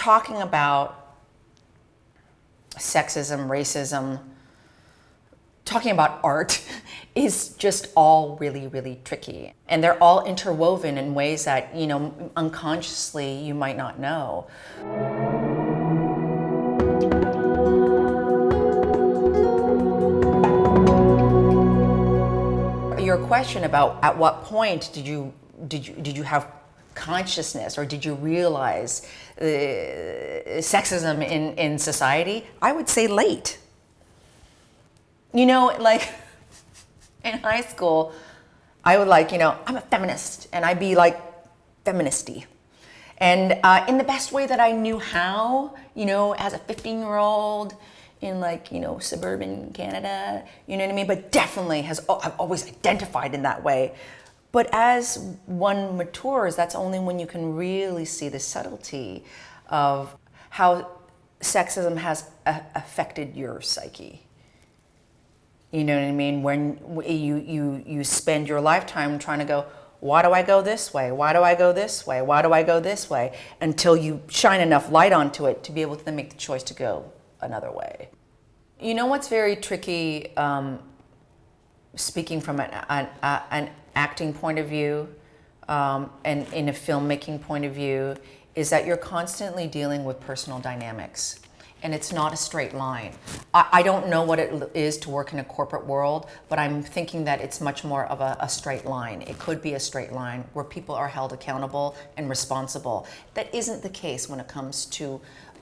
talking about sexism, racism, talking about art is just all really, really tricky. And they're all interwoven in ways that, you know, unconsciously you might not know. Your question about at what point did you have consciousness, or did you realize sexism in society? I would say late. You know, like in high school, I would I'm a feminist, and I'd be like feministy. And in the best way that I knew how, you know, as a 15-year-old in suburban Canada, you know what I mean? But definitely I've always identified in that way. But as one matures, that's only when you can really see the subtlety of how sexism has affected your psyche. You know what I mean? When you spend your lifetime trying to go, why do I go this way? Why do I go this way? Why do I go this way? Until you shine enough light onto it to be able to then make the choice to go another way. You know what's very tricky, speaking from an acting point of view and in a filmmaking point of view, is that you're constantly dealing with personal dynamics. And it's not a straight line. I don't know what it is to work in a corporate world, but I'm thinking that it's much more of a straight line. It could be a straight line where people are held accountable and responsible. That isn't the case when it comes to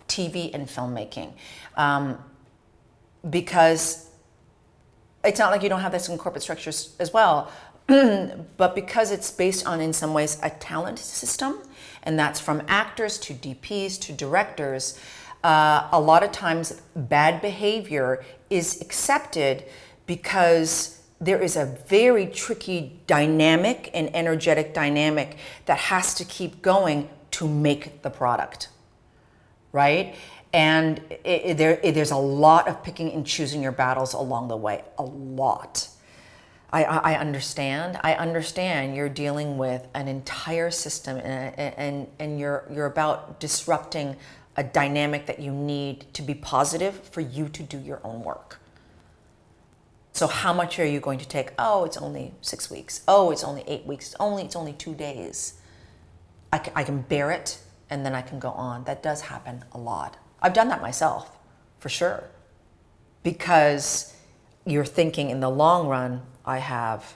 TV and filmmaking. Because it's not like you don't have this in corporate structures as well, but because it's based on, in some ways, a talent system, and that's from actors to DPs to directors, a lot of times bad behavior is accepted because there is a very tricky dynamic and energetic dynamic that has to keep going to make the product, right? And there's a lot of picking and choosing your battles along the way, a lot. I understand. I understand you're dealing with an entire system and you're about disrupting a dynamic that you need to be positive for you to do your own work. So how much are you going to take? Oh, it's only 6 weeks. Oh, it's only 8 weeks. It's only 2 days. I can bear it, and then I can go on. That does happen a lot. I've done that myself, for sure. Because you're thinking in the long run, I have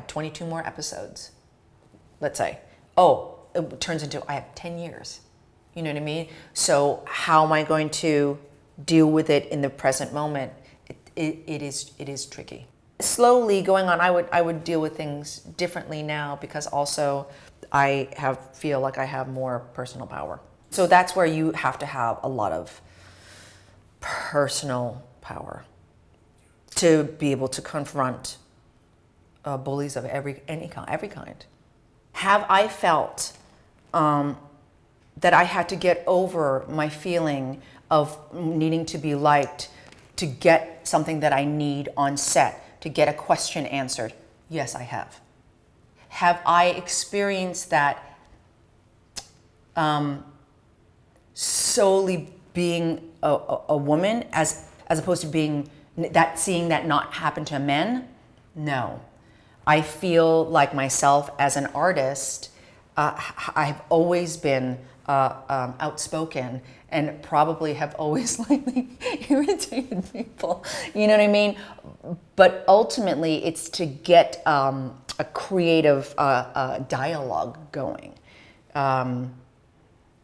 22 more episodes, let's say. Oh, it turns into I have 10 years. You know what I mean? So how am I going to deal with it in the present moment? It is tricky. Slowly going on, I would deal with things differently now because also I feel like I have more personal power. So that's where you have to have a lot of personal power to be able to confront bullies of every kind. Have I felt that I had to get over my feeling of needing to be liked to get something that I need on set, to get a question answered? Yes, I have. Have I experienced that solely being a woman as opposed to seeing that not happen to men? No. I feel like myself as an artist, I've always been outspoken and probably have always irritated people. You know what I mean? But ultimately, it's to get a creative dialogue going.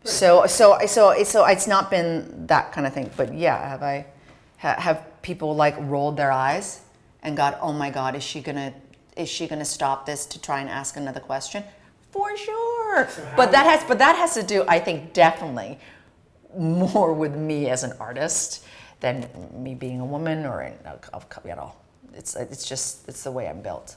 So it's not been that kind of thing. But yeah, have people rolled their eyes and got, oh my God, is she gonna stop this to try and ask another question? For sure. But that has to do, I think, definitely more with me as an artist than me being a woman or it's the way I'm built.